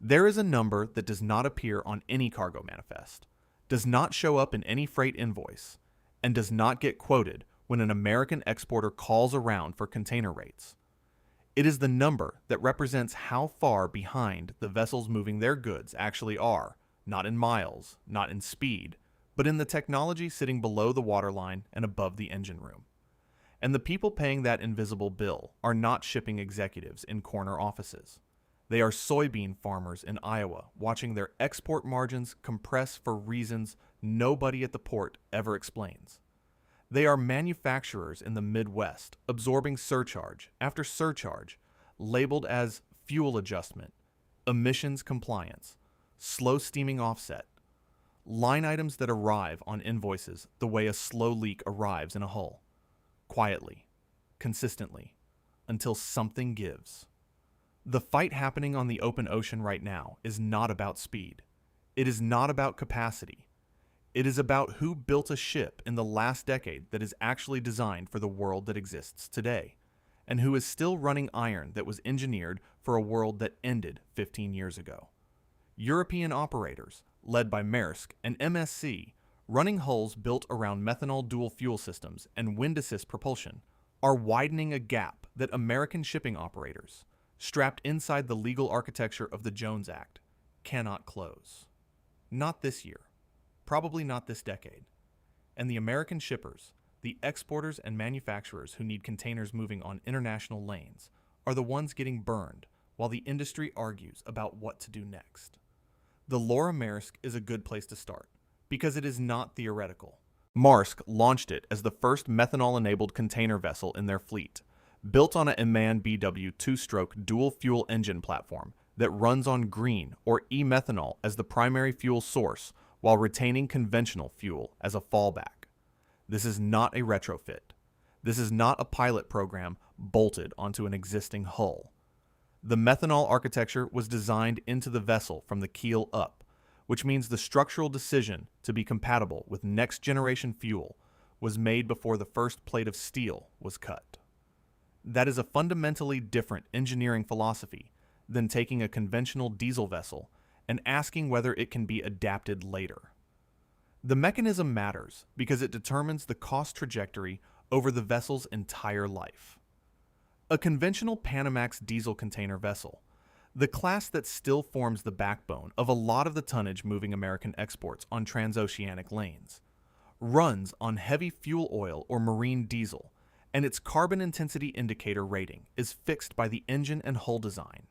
There is a number that does not appear on any cargo manifest, does not show up in any freight invoice, and does not get quoted when an American exporter calls around for container rates. It is the number that represents how far behind the vessels moving their goods actually are, not in miles, not in speed, but in the technology sitting below the waterline and above the engine room. And the people paying that invisible bill are not shipping executives in corner offices. They are soybean farmers in Iowa watching their export margins compress for reasons nobody at the port ever explains. They are manufacturers in the Midwest absorbing surcharge after surcharge, labeled as fuel adjustment, emissions compliance, slow steaming offset, line items that arrive on invoices the way a slow leak arrives in a hull, quietly, consistently, until something gives. The fight happening on the open ocean right now is not about speed. It is not about capacity. It is about who built a ship in the last decade that is actually designed for the world that exists today, and who is still running iron that was engineered for a world that ended 15 years ago. European operators, led by Maersk and MSC, running hulls built around methanol dual fuel systems and wind assist propulsion, are widening a gap that American shipping operators, strapped inside the legal architecture of the Jones Act, cannot close. Not this year. Probably not this decade. And the American shippers, the exporters and manufacturers who need containers moving on international lanes, are the ones getting burned while the industry argues about what to do next. The Laura Maersk is a good place to start, because it is not theoretical. Maersk launched it as the first methanol-enabled container vessel in their fleet, built on a MAN BW two-stroke dual-fuel engine platform that runs on green or e-methanol as the primary fuel source while retaining conventional fuel as a fallback. This is not a retrofit. This is not a pilot program bolted onto an existing hull. The methanol architecture was designed into the vessel from the keel up, which means the structural decision to be compatible with next-generation fuel was made before the first plate of steel was cut. That is a fundamentally different engineering philosophy than taking a conventional diesel vessel and asking whether it can be adapted later. The mechanism matters because it determines the cost trajectory over the vessel's entire life. A conventional Panamax diesel container vessel, the class that still forms the backbone of a lot of the tonnage moving American exports on transoceanic lanes, runs on heavy fuel oil or marine diesel, and its carbon intensity indicator rating is fixed by the engine and hull design.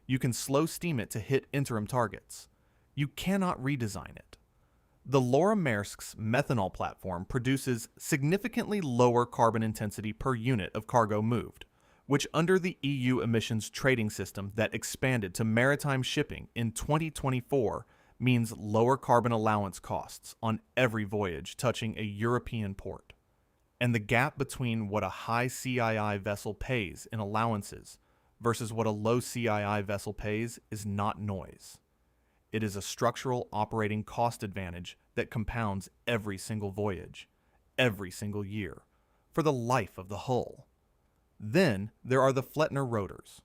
You can slow steam it to hit interim targets. You cannot redesign it. The Laura Maersk's methanol platform produces significantly lower carbon intensity per unit of cargo moved, which under the EU emissions trading system that expanded to maritime shipping in 2024 means lower carbon allowance costs on every voyage touching a European port. And the gap between what a high CII vessel pays in allowances versus what a low CII vessel pays is not noise. It is a structural operating cost advantage that compounds every single voyage, every single year, for the life of the hull. Then there are the Flettner rotors.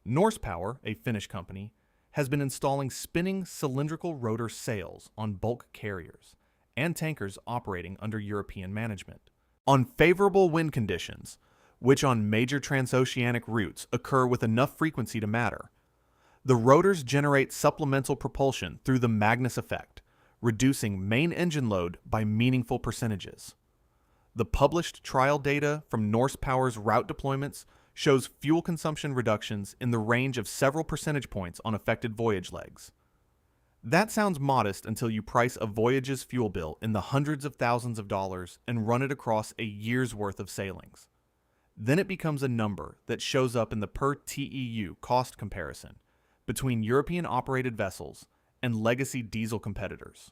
Norse Power, a Finnish company, has been installing spinning cylindrical rotor sails on bulk carriers and tankers operating under European management. On favorable wind conditions, which on major transoceanic routes occur with enough frequency to matter, the rotors generate supplemental propulsion through the Magnus effect, reducing main engine load by meaningful percentages. The published trial data from Norse Power's route deployments shows fuel consumption reductions in the range of several percentage points on affected voyage legs. That sounds modest until you price a voyage's fuel bill in the hundreds of thousands of dollars and run it across a year's worth of sailings. Then it becomes a number that shows up in the per TEU cost comparison between European-operated vessels and legacy diesel competitors.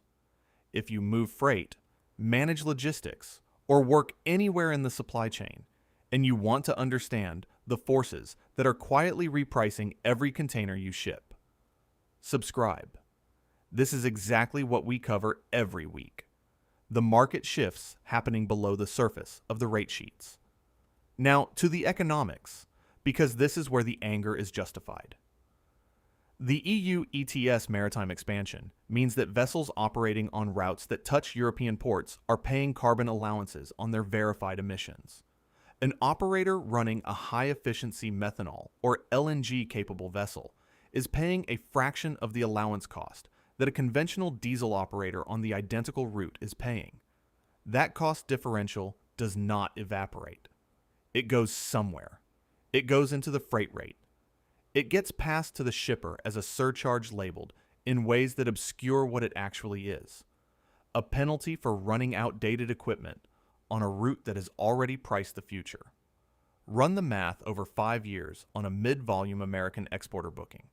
If you move freight, manage logistics, or work anywhere in the supply chain, and you want to understand the forces that are quietly repricing every container you ship, subscribe. This is exactly what we cover every week. The market shifts happening below the surface of the rate sheets. Now, to the economics, because this is where the anger is justified. The EU ETS maritime expansion means that vessels operating on routes that touch European ports are paying carbon allowances on their verified emissions. An operator running a high-efficiency methanol or LNG-capable vessel is paying a fraction of the allowance cost that a conventional diesel operator on the identical route is paying. That cost differential does not evaporate. It goes somewhere. It goes into the freight rate. It gets passed to the shipper as a surcharge labeled in ways that obscure what it actually is. A penalty for running outdated equipment on a route that has already priced the future. Run the math over 5 years on a mid-volume American exporter booking.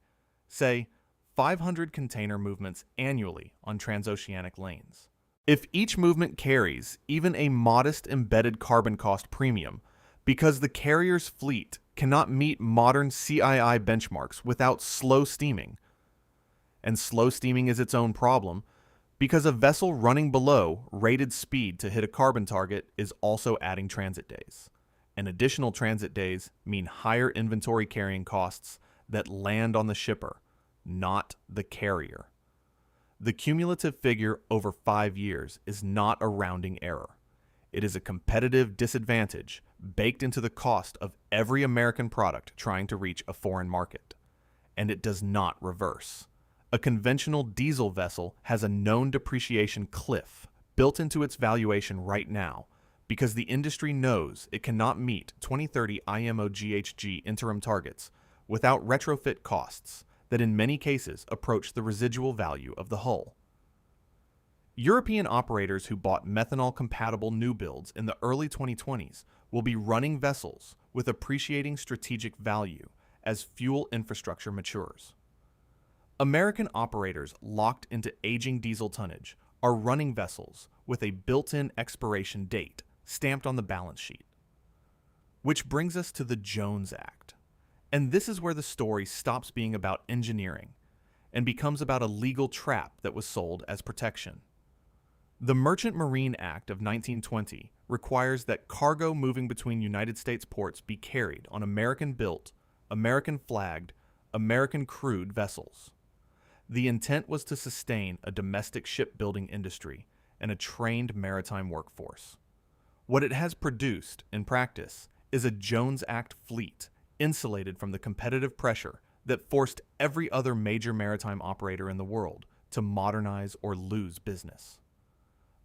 Say, 500 container movements annually on transoceanic lanes. If each movement carries even a modest embedded carbon cost premium because the carrier's fleet cannot meet modern CII benchmarks without slow steaming, and slow steaming is its own problem because a vessel running below rated speed to hit a carbon target is also adding transit days. And additional transit days mean higher inventory carrying costs that land on the shipper, not the carrier. The cumulative figure over 5 years is not a rounding error. It is a competitive disadvantage baked into the cost of every American product trying to reach a foreign market. And it does not reverse. A conventional diesel vessel has a known depreciation cliff built into its valuation right now because the industry knows it cannot meet 2030 IMO GHG interim targets without retrofit costs that in many cases approach the residual value of the hull. European operators who bought methanol-compatible new builds in the early 2020s will be running vessels with appreciating strategic value as fuel infrastructure matures. American operators locked into aging diesel tonnage are running vessels with a built-in expiration date stamped on the balance sheet. Which brings us to the Jones Act. And this is where the story stops being about engineering and becomes about a legal trap that was sold as protection. The Merchant Marine Act of 1920 requires that cargo moving between United States ports be carried on American-built, American-flagged, American-crewed vessels. The intent was to sustain a domestic shipbuilding industry and a trained maritime workforce. What it has produced, in practice, is a Jones Act fleet insulated from the competitive pressure that forced every other major maritime operator in the world to modernize or lose business.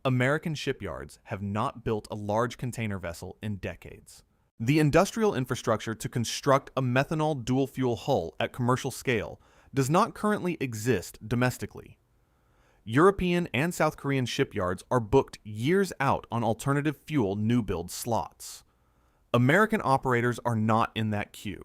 American shipyards have not built a large container vessel in decades. The industrial infrastructure to construct a methanol dual-fuel hull at commercial scale does not currently exist domestically. European and South Korean shipyards are booked years out on alternative fuel new build slots. American operators are not in that queue,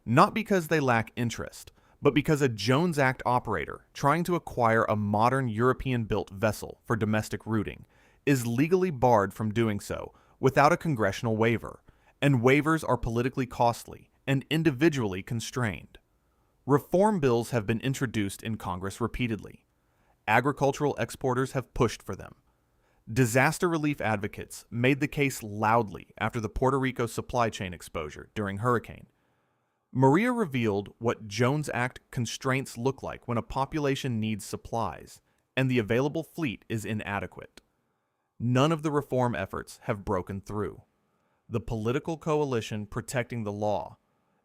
not because they lack interest, but because a Jones Act operator trying to acquire a modern European-built vessel for domestic routing is legally barred from doing so without a congressional waiver, and waivers are politically costly and individually constrained. Reform bills have been introduced in Congress repeatedly. Agricultural exporters have pushed for them. Disaster relief advocates made the case loudly after the Puerto Rico supply chain exposure during hurricane. Maria revealed what Jones Act constraints look like when a population needs supplies and the available fleet is inadequate. None of the reform efforts have broken through. The political coalition protecting the law,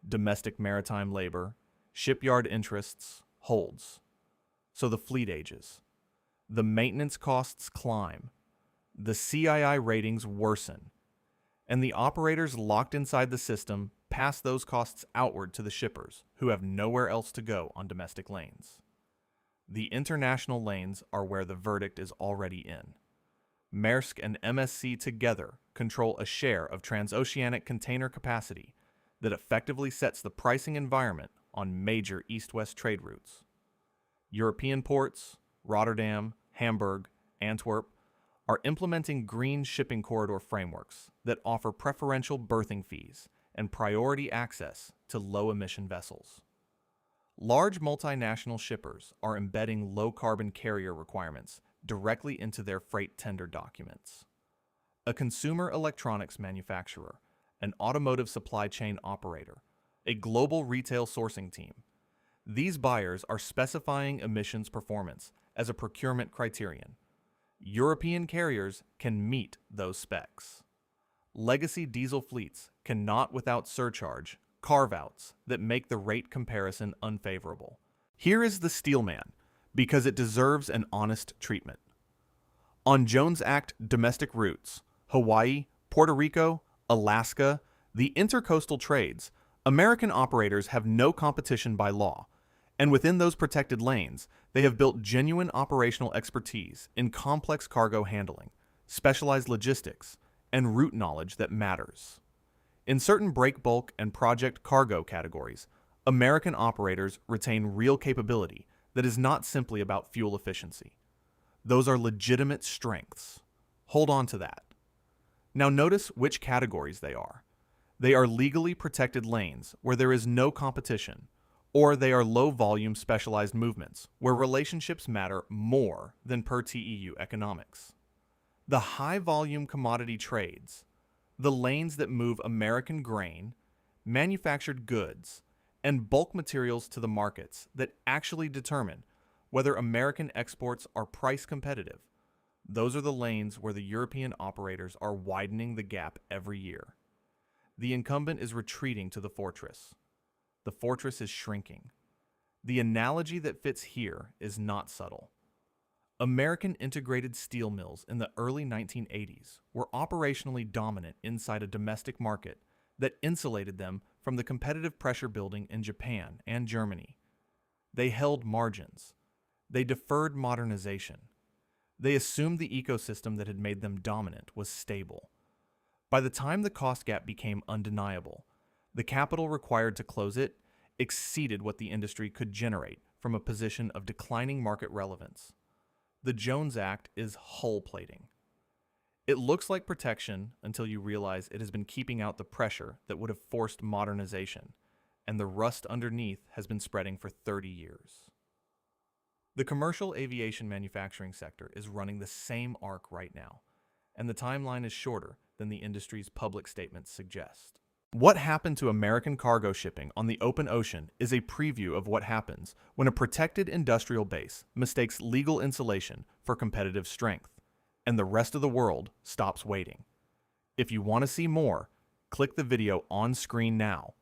domestic maritime labor, shipyard interests, holds. So the fleet ages. The maintenance costs climb. The CII ratings worsen. And the operators locked inside the system pass those costs outward to the shippers, who have nowhere else to go on domestic lanes. The international lanes are where the verdict is already in. Maersk and MSC together control a share of transoceanic container capacity that effectively sets the pricing environment on major east-west trade routes. European ports, Rotterdam, Hamburg, Antwerp, are implementing green shipping corridor frameworks that offer preferential berthing fees and priority access to low-emission vessels. Large multinational shippers are embedding low-carbon carrier requirements directly into their freight tender documents. A consumer electronics manufacturer, an automotive supply chain operator, a global retail sourcing team, These buyers are specifying emissions performance as a procurement criterion. European carriers can meet those specs. Legacy diesel fleets cannot, without surcharge, carve-outs that make the rate comparison unfavorable. Here is the steelman, because it deserves an honest treatment. On Jones Act domestic routes, Hawaii, Puerto Rico, Alaska, the intercoastal trades, American operators have no competition by law, and within those protected lanes, they have built genuine operational expertise in complex cargo handling, specialized logistics, and route knowledge that matters. In certain break bulk and project cargo categories, American operators retain real capability that is not simply about fuel efficiency. Those are legitimate strengths. Hold on to that. Now notice which categories they are. They are legally protected lanes where there is no competition, or they are low-volume specialized movements where relationships matter more than per TEU economics. The high-volume commodity trades, the lanes that move American grain, manufactured goods, and bulk materials to the markets that actually determine whether American exports are price competitive. Those are the lanes where the European operators are widening the gap every year. The incumbent is retreating to the fortress. The fortress is shrinking. The analogy that fits here is not subtle. American integrated steel mills in the early 1980s were operationally dominant inside a domestic market that insulated them from the competitive pressure building in Japan and Germany. They held margins. They deferred modernization. They assumed the ecosystem that had made them dominant was stable. By the time the cost gap became undeniable, the capital required to close it exceeded what the industry could generate from a position of declining market relevance. The Jones Act is hull plating. It looks like protection until you realize it has been keeping out the pressure that would have forced modernization, and the rust underneath has been spreading for 30 years. The commercial aviation manufacturing sector is running the same arc right now, and the timeline is shorter than the industry's public statements suggest. What happened to American cargo shipping on the open ocean is a preview of what happens when a protected industrial base mistakes legal insulation for competitive strength, and the rest of the world stops waiting. If you want to see more, click the video on screen now